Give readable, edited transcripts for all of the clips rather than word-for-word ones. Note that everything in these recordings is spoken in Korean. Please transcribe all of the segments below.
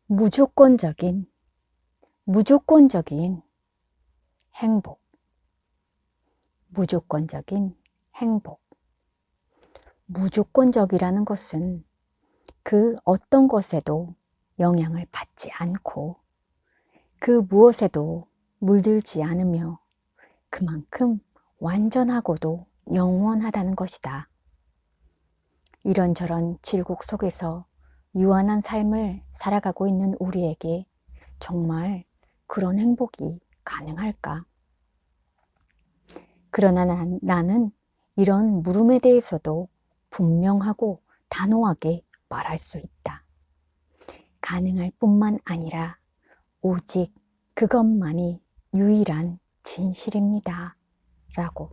무조건적인 행복, 무조건적인 행복. 무조건적이라는 것은 그 어떤 것에도 영향을 받지 않고 그 무엇에도 물들지 않으며 그만큼 완전하고도 영원하다는 것이다. 이런저런 질곡 속에서 유한한 삶을 살아가고 있는 우리에게 정말 그런 행복이 가능할까? 그러나 나는 이런 물음에 대해서도 분명하고 단호하게 말할 수 있다. 가능할 뿐만 아니라 오직 그것만이 유일한 진실입니다. 라고.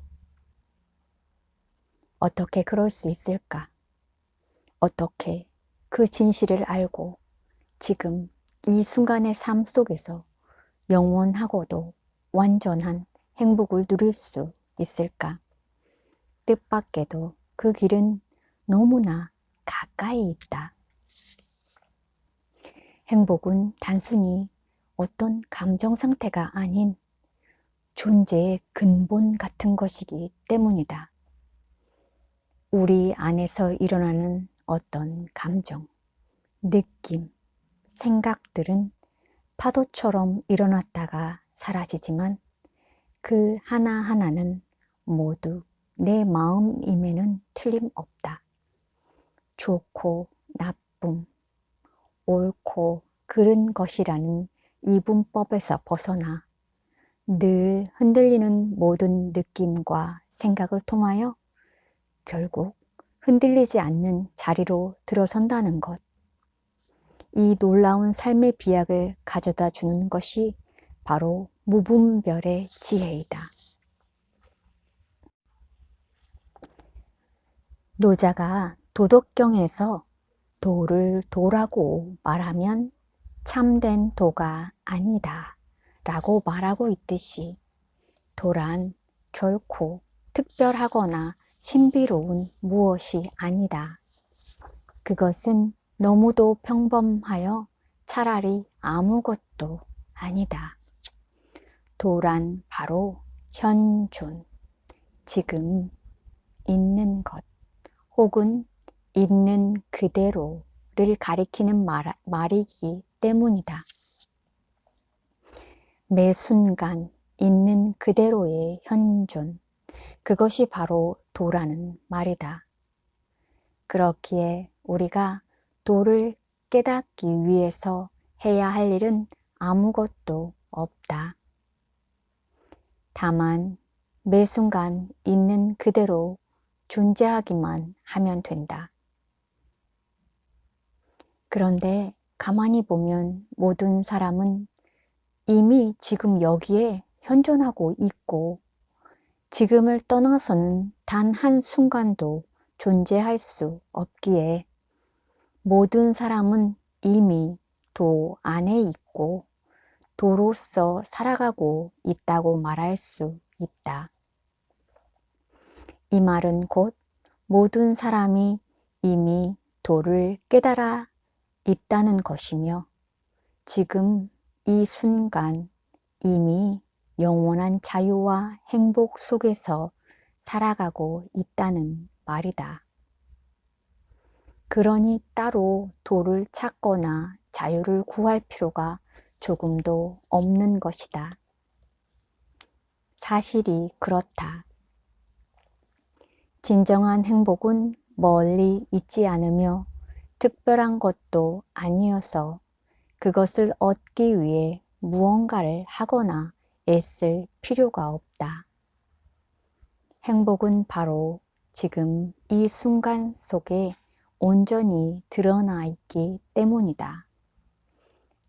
어떻게 그럴 수 있을까? 어떻게 그 진실을 알고 지금 이 순간의 삶 속에서 영원하고도 완전한 행복을 누릴 수 있을까? 뜻밖에도 그 길은 너무나 가까이 있다. 행복은 단순히 어떤 감정 상태가 아닌 존재의 근본 같은 것이기 때문이다. 우리 안에서 일어나는 어떤 감정, 느낌, 생각들은 파도처럼 일어났다가 사라지지만 그 하나하나는 모두 내 마음임에는 틀림없다. 좋고 나쁨, 옳고 그른 것이라는 이분법에서 벗어나 늘 흔들리는 모든 느낌과 생각을 통하여 결국 흔들리지 않는 자리로 들어선다는 것. 이 놀라운 삶의 비약을 가져다 주는 것이 바로 무분별의 지혜이다. 노자가 도덕경에서 도를 도라고 말하면 참된 도가 아니다 라고 말하고 있듯이 도란 결코 특별하거나 신비로운 무엇이 아니다. 그것은 너무도 평범하여 차라리 아무것도 아니다. 도란 바로 현존, 지금 있는 것 혹은 있는 그대로를 가리키는 말이기 때문이다. 매 순간 있는 그대로의 현존, 그것이 바로 도라는 말이다. 그렇기에 우리가 도를 깨닫기 위해서 해야 할 일은 아무것도 없다. 다만 매 순간 있는 그대로 존재하기만 하면 된다. 그런데 가만히 보면 모든 사람은 이미 지금 여기에 현존하고 있고 지금을 떠나서는 단 한순간도 존재할 수 없기에 모든 사람은 이미 도 안에 있고 도로서 살아가고 있다고 말할 수 있다. 이 말은 곧 모든 사람이 이미 도를 깨달아 있다는 것이며 지금 이 순간 이미 영원한 자유와 행복 속에서 살아가고 있다는 말이다. 그러니 따로 도를 찾거나 자유를 구할 필요가 조금도 없는 것이다. 사실이 그렇다. 진정한 행복은 멀리 있지 않으며 특별한 것도 아니어서 그것을 얻기 위해 무언가를 하거나 애쓸 필요가 없다. 행복은 바로 지금 이 순간 속에 온전히 드러나 있기 때문이다.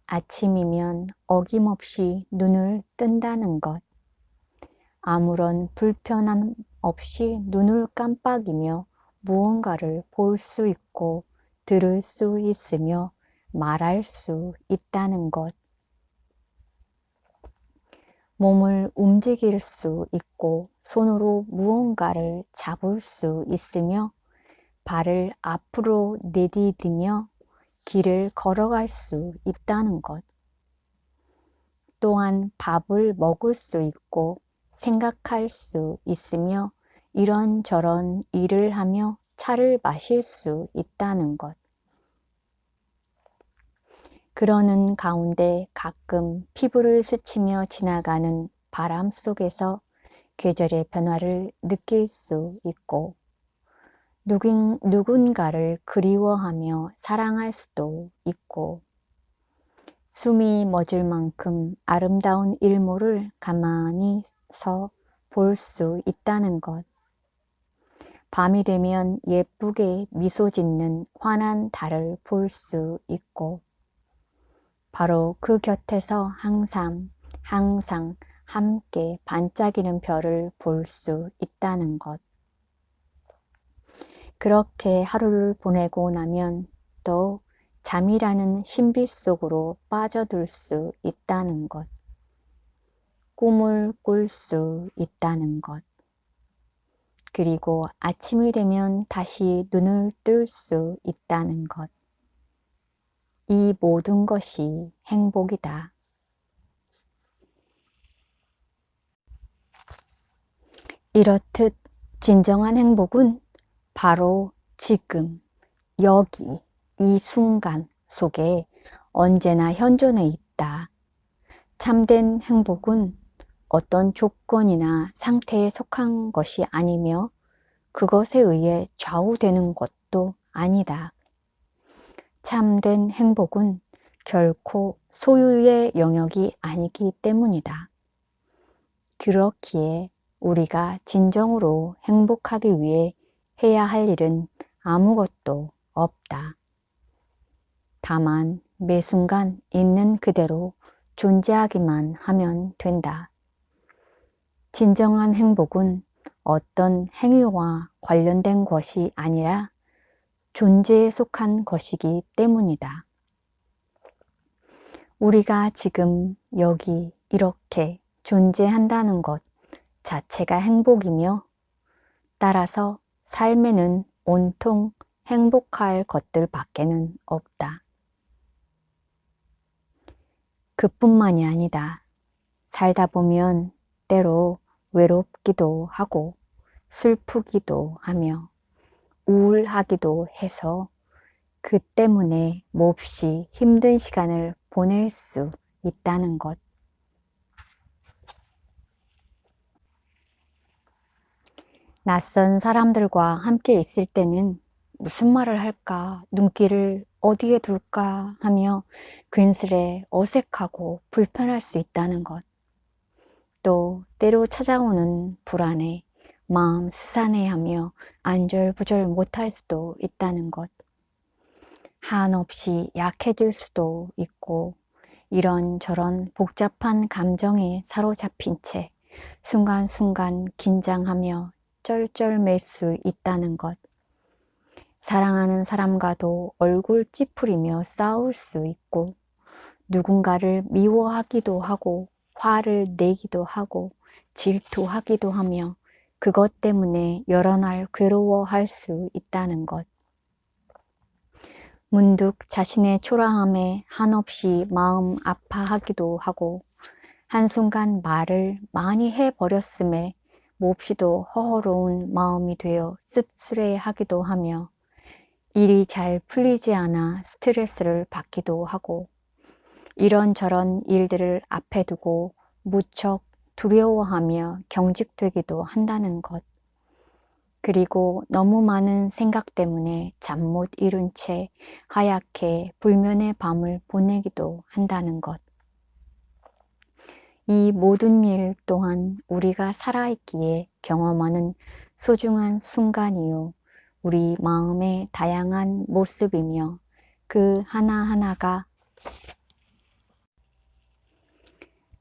아침이면 어김없이 눈을 뜬다는 것, 아무런 불편함 없이 눈을 깜빡이며 무언가를 볼 수 있고 들을 수 있으며 말할 수 있다는 것, 몸을 움직일 수 있고 손으로 무언가를 잡을 수 있으며 발을 앞으로 내디디며 길을 걸어갈 수 있다는 것. 또한 밥을 먹을 수 있고 생각할 수 있으며 이런저런 일을 하며 차를 마실 수 있다는 것. 그러는 가운데 가끔 피부를 스치며 지나가는 바람 속에서 계절의 변화를 느낄 수 있고 누군가를 그리워하며 사랑할 수도 있고 숨이 멎을 만큼 아름다운 일몰을 가만히 서 볼 수 있다는 것. 밤이 되면 예쁘게 미소 짓는 환한 달을 볼 수 있고 바로 그 곁에서 항상 함께 반짝이는 별을 볼 수 있다는 것. 그렇게 하루를 보내고 나면 또 잠이라는 신비 속으로 빠져들 수 있다는 것. 꿈을 꿀 수 있다는 것. 그리고 아침이 되면 다시 눈을 뜰 수 있다는 것. 이 모든 것이 행복이다. 이렇듯 진정한 행복은 바로 지금, 여기, 이 순간 속에 언제나 현존해 있다. 참된 행복은 어떤 조건이나 상태에 속한 것이 아니며 그것에 의해 좌우되는 것도 아니다. 참된 행복은 결코 소유의 영역이 아니기 때문이다. 그렇기에 우리가 진정으로 행복하기 위해 해야 할 일은 아무것도 없다. 다만 매 순간 있는 그대로 존재하기만 하면 된다. 진정한 행복은 어떤 행위와 관련된 것이 아니라 존재에 속한 것이기 때문이다. 우리가 지금 여기 이렇게 존재한다는 것 자체가 행복이며 따라서 삶에는 온통 행복할 것들 밖에는 없다. 그뿐만이 아니다. 살다 보면 때로 외롭기도 하고 슬프기도 하며 우울하기도 해서 그 때문에 몹시 힘든 시간을 보낼 수 있다는 것. 낯선 사람들과 함께 있을 때는 무슨 말을 할까, 눈길을 어디에 둘까 하며 괜스레 어색하고 불편할 수 있다는 것. 또 때로 찾아오는 불안에 마음 스산해하며 안절부절 못할 수도 있다는 것. 한없이 약해질 수도 있고 이런저런 복잡한 감정에 사로잡힌 채 순간순간 긴장하며 쩔쩔맬 수 있다는 것. 사랑하는 사람과도 얼굴 찌푸리며 싸울 수 있고 누군가를 미워하기도 하고 화를 내기도 하고 질투하기도 하며 그것 때문에 여러 날 괴로워할 수 있다는 것. 문득 자신의 초라함에 한없이 마음 아파하기도 하고 한순간 말을 많이 해버렸음에 몹시도 허허로운 마음이 되어 씁쓸해하기도 하며 일이 잘 풀리지 않아 스트레스를 받기도 하고 이런저런 일들을 앞에 두고 무척 두려워하며 경직되기도 한다는 것. 그리고 너무 많은 생각 때문에 잠 못 이룬 채 하얗게 불면의 밤을 보내기도 한다는 것. 이 모든 일 또한 우리가 살아있기에 경험하는 소중한 순간이요. 우리 마음의 다양한 모습이며 그 하나하나가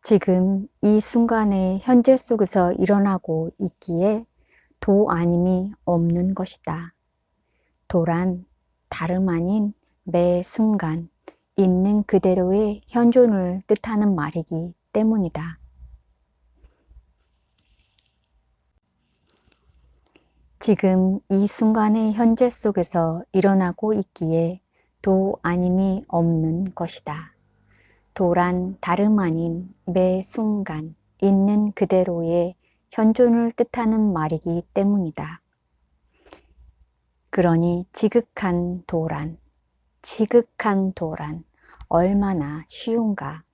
지금 이 순간의 현재 속에서 일어나고 있기에 도 아님이 없는 것이다. 도란 다름 아닌 매 순간 있는 그대로의 현존을 뜻하는 말이기 때문이다. 지금 이 순간의 현재 속에서 일어나고 있기에 도 아님이 없는 것이다. 도란 다름 아닌 매 순간 있는 그대로의 현존을 뜻하는 말이기 때문이다. 그러니 지극한 도란 얼마나 쉬운가.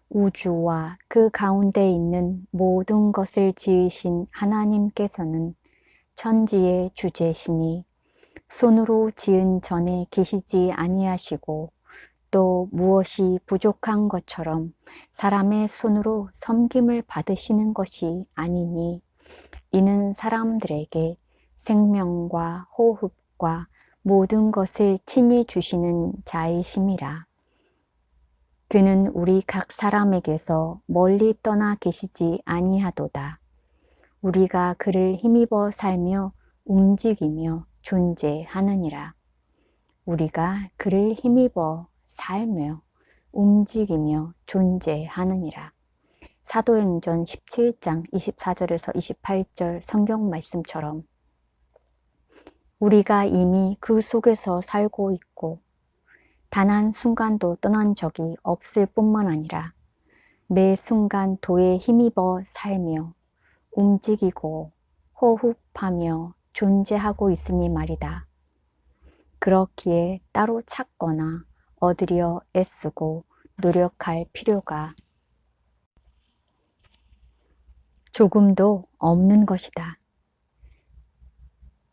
우주와 그 가운데 있는 모든 것을 지으신 하나님께서는 천지의 주제시니 손으로 지은 전에 계시지 아니하시고 또 무엇이 부족한 것처럼 사람의 손으로 섬김을 받으시는 것이 아니니 이는 사람들에게 생명과 호흡과 모든 것을 친히 주시는 자이심이라. 그는 우리 각 사람에게서 멀리 떠나 계시지 아니하도다. 우리가 그를 힘입어 살며 움직이며 존재하느니라. 우리가 그를 힘입어 살며 움직이며 존재하느니라. 사도행전 17장 24절에서 28절 성경 말씀처럼 우리가 이미 그 속에서 살고 있고 단 한순간도 떠난 적이 없을 뿐만 아니라 매 순간 도에 힘입어 살며 움직이고 호흡하며 존재하고 있으니 말이다. 그렇기에 따로 찾거나 얻으려 애쓰고 노력할 필요가 조금도 없는 것이다.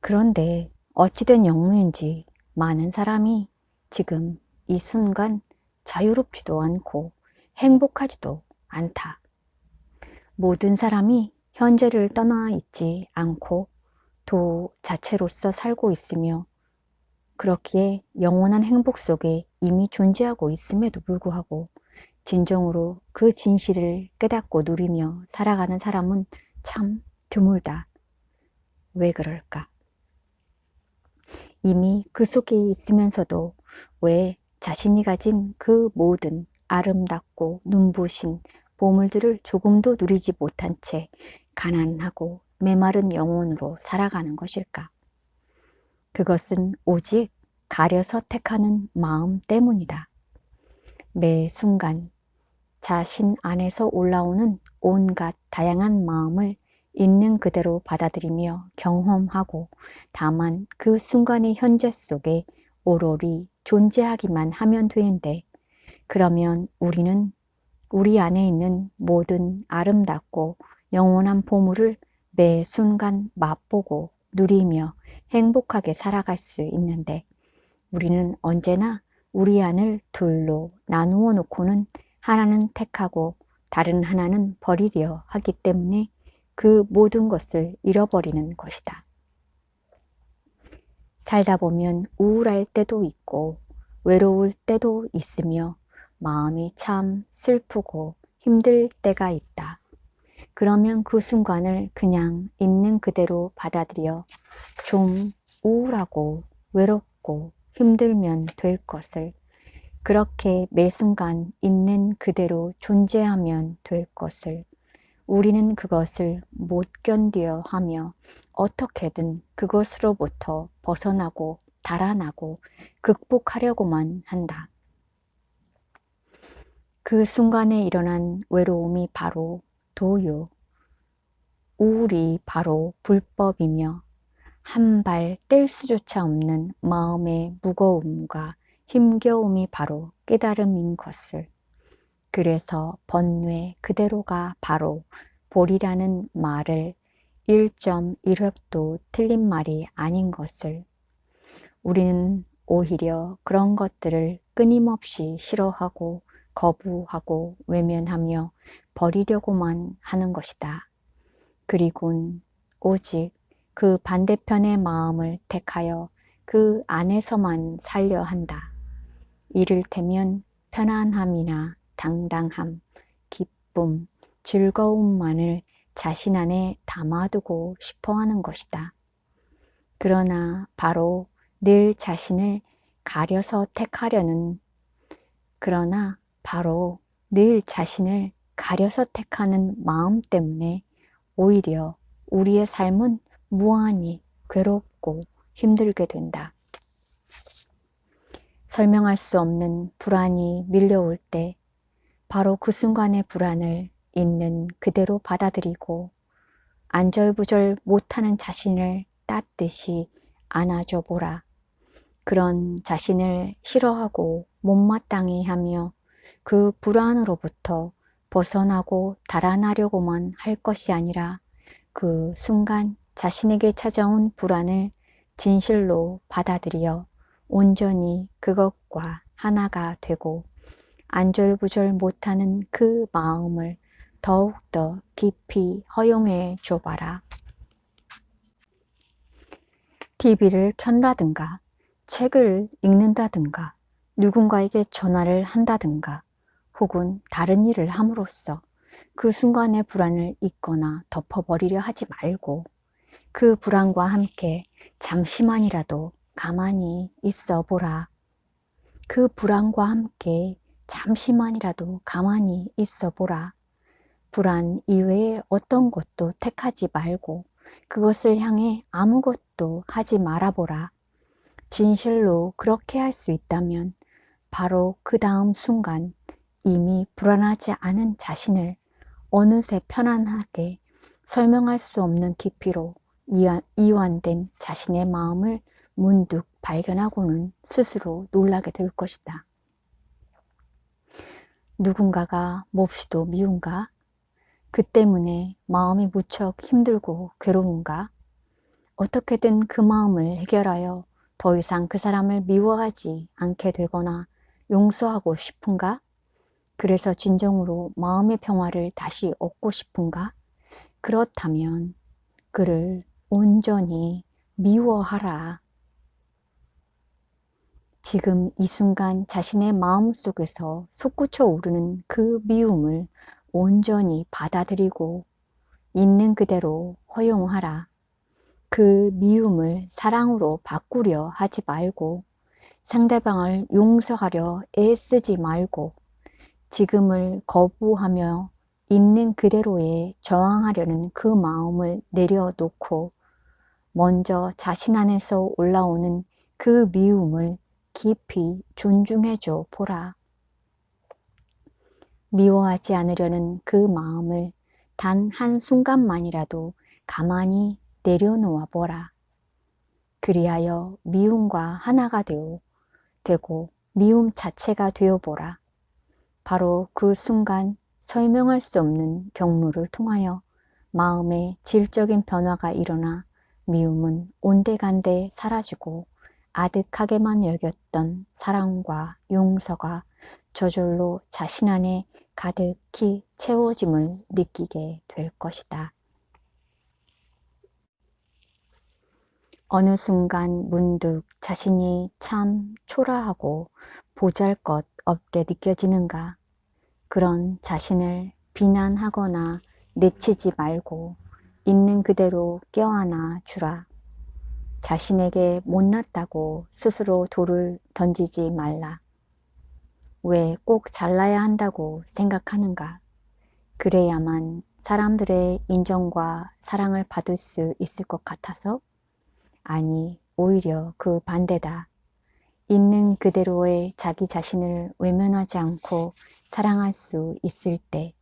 그런데 어찌된 영문인지 많은 사람이 지금 이 순간 자유롭지도 않고 행복하지도 않다. 모든 사람이 현재를 떠나 있지 않고 도 자체로서 살고 있으며 그렇기에 영원한 행복 속에 이미 존재하고 있음에도 불구하고 진정으로 그 진실을 깨닫고 누리며 살아가는 사람은 참 드물다. 왜 그럴까? 이미 그 속에 있으면서도 왜 자신이 가진 그 모든 아름답고 눈부신 보물들을 조금도 누리지 못한 채 가난하고 메마른 영혼으로 살아가는 것일까? 그것은 오직 가려서 택하는 마음 때문이다. 매 순간 자신 안에서 올라오는 온갖 다양한 마음을 있는 그대로 받아들이며 경험하고 다만 그 순간의 현재 속에 오롯이 존재하기만 하면 되는데 그러면 우리는 우리 안에 있는 모든 아름답고 영원한 보물을 매 순간 맛보고 누리며 행복하게 살아갈 수 있는데 우리는 언제나 우리 안을 둘로 나누어 놓고는 하나는 택하고 다른 하나는 버리려 하기 때문에 그 모든 것을 잃어버리는 것이다. 살다 보면 우울할 때도 있고 외로울 때도 있으며 마음이 참 슬프고 힘들 때가 있다. 그러면 그 순간을 그냥 있는 그대로 받아들여 좀 우울하고 외롭고 힘들면 될 것을 그렇게 매 순간 있는 그대로 존재하면 될 것을 우리는 그것을 못 견뎌 하며 어떻게든 그것으로부터 벗어나고 달아나고 극복하려고만 한다. 그 순간에 일어난 외로움이 바로 도요. 우울이 바로 불법이며 한 발 뗄 수조차 없는 마음의 무거움과 힘겨움이 바로 깨달음인 것을 그래서 번뇌 그대로가 바로 보리라는 말을 1.1획도 틀린 말이 아닌 것을 우리는 오히려 그런 것들을 끊임없이 싫어하고 거부하고 외면하며 버리려고만 하는 것이다. 그리곤 오직 그 반대편의 마음을 택하여 그 안에서만 살려 한다. 이를테면 편안함이나 당당함, 기쁨, 즐거움만을 자신 안에 담아두고 싶어 하는 것이다. 그러나 바로 늘 자신을 가려서 택하는 마음 때문에 오히려 우리의 삶은 무한히 괴롭고 힘들게 된다. 설명할 수 없는 불안이 밀려올 때 바로 그 순간의 불안을 있는 그대로 받아들이고 안절부절 못하는 자신을 따뜻이 안아줘 보라. 그런 자신을 싫어하고 못마땅해 하며 그 불안으로부터 벗어나고 달아나려고만 할 것이 아니라 그 순간 자신에게 찾아온 불안을 진실로 받아들여 온전히 그것과 하나가 되고 안절부절 못하는 그 마음을 더욱더 깊이 허용해 줘봐라. TV를 켠다든가 책을 읽는다든가 누군가에게 전화를 한다든가 혹은 다른 일을 함으로써 그 순간의 불안을 잊거나 덮어버리려 하지 말고 그 불안과 함께 잠시만이라도 가만히 있어 보라. 그 불안과 함께 잠시만이라도 가만히 있어 보라. 불안 이외에 어떤 것도 택하지 말고 그것을 향해 아무것도 하지 말아보라. 진실로 그렇게 할 수 있다면 바로 그 다음 순간 이미 불안하지 않은 자신을 어느새 편안하게 설명할 수 없는 깊이로 이완된 자신의 마음을 문득 발견하고는 스스로 놀라게 될 것이다. 누군가가 몹시도 미운가? 그 때문에 마음이 무척 힘들고 괴로운가? 어떻게든 그 마음을 해결하여 더 이상 그 사람을 미워하지 않게 되거나 용서하고 싶은가? 그래서 진정으로 마음의 평화를 다시 얻고 싶은가? 그렇다면 그를 온전히 미워하라. 지금 이 순간 자신의 마음속에서 솟구쳐 오르는 그 미움을 온전히 받아들이고 있는 그대로 허용하라. 그 미움을 사랑으로 바꾸려 하지 말고 상대방을 용서하려 애쓰지 말고 지금을 거부하며 있는 그대로에 저항하려는 그 마음을 내려놓고 먼저 자신 안에서 올라오는 그 미움을 깊이 존중해줘 보라. 미워하지 않으려는 그 마음을 단 한순간만이라도 가만히 내려놓아 보라. 그리하여 미움과 하나가 되고 미움 자체가 되어 보라. 바로 그 순간 설명할 수 없는 경로를 통하여 마음의 질적인 변화가 일어나 미움은 온데간데 사라지고 아득하게만 여겼던 사랑과 용서가 저절로 자신 안에 가득히 채워짐을 느끼게 될 것이다. 어느 순간 문득 자신이 참 초라하고 보잘것없게 느껴지는가? 그런 자신을 비난하거나 내치지 말고 있는 그대로 껴안아 주라. 자신에게 못났다고 스스로 돌을 던지지 말라. 왜 꼭 잘나야 한다고 생각하는가? 그래야만 사람들의 인정과 사랑을 받을 수 있을 것 같아서? 아니, 오히려 그 반대다. 있는 그대로의 자기 자신을 외면하지 않고 사랑할 수 있을 때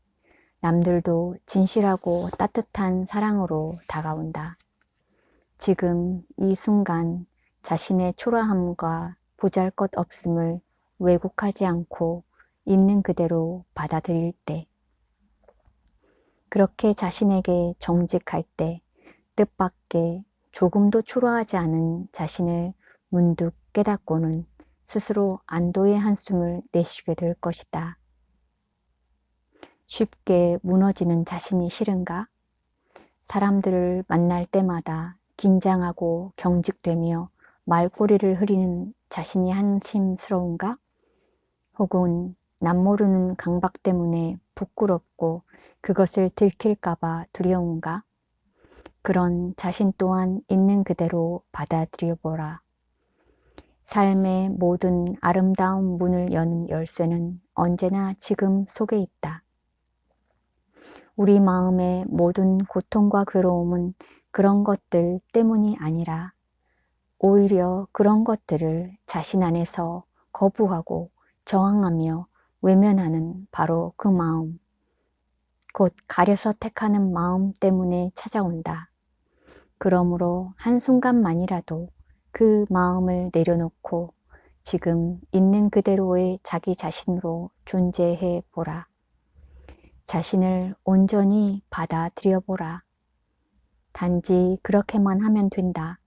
남들도 진실하고 따뜻한 사랑으로 다가온다. 지금 이 순간 자신의 초라함과 보잘것없음을 왜곡하지 않고 있는 그대로 받아들일 때, 그렇게 자신에게 정직할 때 뜻밖의 조금도 초라하지 않은 자신을 문득 깨닫고는 스스로 안도의 한숨을 내쉬게 될 것이다. 쉽게 무너지는 자신이 싫은가? 사람들을 만날 때마다 긴장하고 경직되며 말꼬리를 흐리는 자신이 한심스러운가? 혹은 남모르는 강박 때문에 부끄럽고 그것을 들킬까봐 두려운가? 그런 자신 또한 있는 그대로 받아들여보라. 삶의 모든 아름다운 문을 여는 열쇠는 언제나 지금 속에 있다. 우리 마음의 모든 고통과 괴로움은 그런 것들 때문이 아니라 오히려 그런 것들을 자신 안에서 거부하고 저항하며 외면하는 바로 그 마음, 곧 가려서 택하는 마음 때문에 찾아온다. 그러므로 한순간만이라도 그 마음을 내려놓고 지금 있는 그대로의 자기 자신으로 존재해 보라. 자신을 온전히 받아들여 보라. 단지 그렇게만 하면 된다.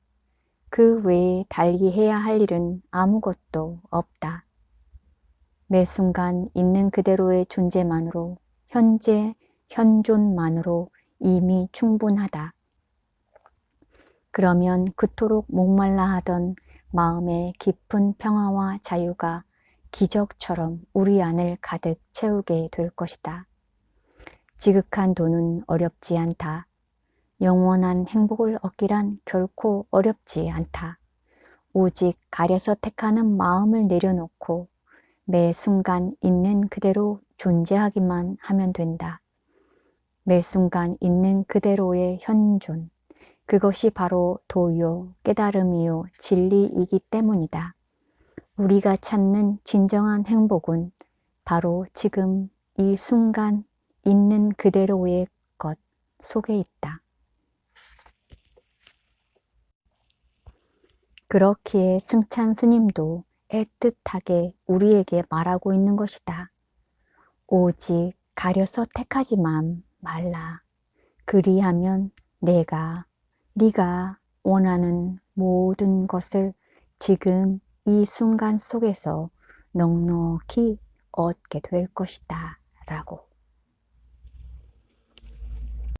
그 외에 달리 해야 할 일은 아무것도 없다. 매 순간 있는 그대로의 존재만으로, 현재, 현존만으로 이미 충분하다. 그러면 그토록 목말라 하던 마음의 깊은 평화와 자유가 기적처럼 우리 안을 가득 채우게 될 것이다. 지극한 돈은 어렵지 않다. 영원한 행복을 얻기란 결코 어렵지 않다. 오직 가려서 택하는 마음을 내려놓고 매 순간 있는 그대로 존재하기만 하면 된다. 매 순간 있는 그대로의 현존, 그것이 바로 도요, 깨달음이요, 진리이기 때문이다. 우리가 찾는 진정한 행복은 바로 지금 이 순간 있는 그대로의 것 속에 있다. 그렇기에 승찬 스님도 애틋하게 우리에게 말하고 있는 것이다. 오직 가려서 택하지만 말라. 그리하면 네가 원하는 모든 것을 지금 이 순간 속에서 넉넉히 얻게 될 것이다. 라고.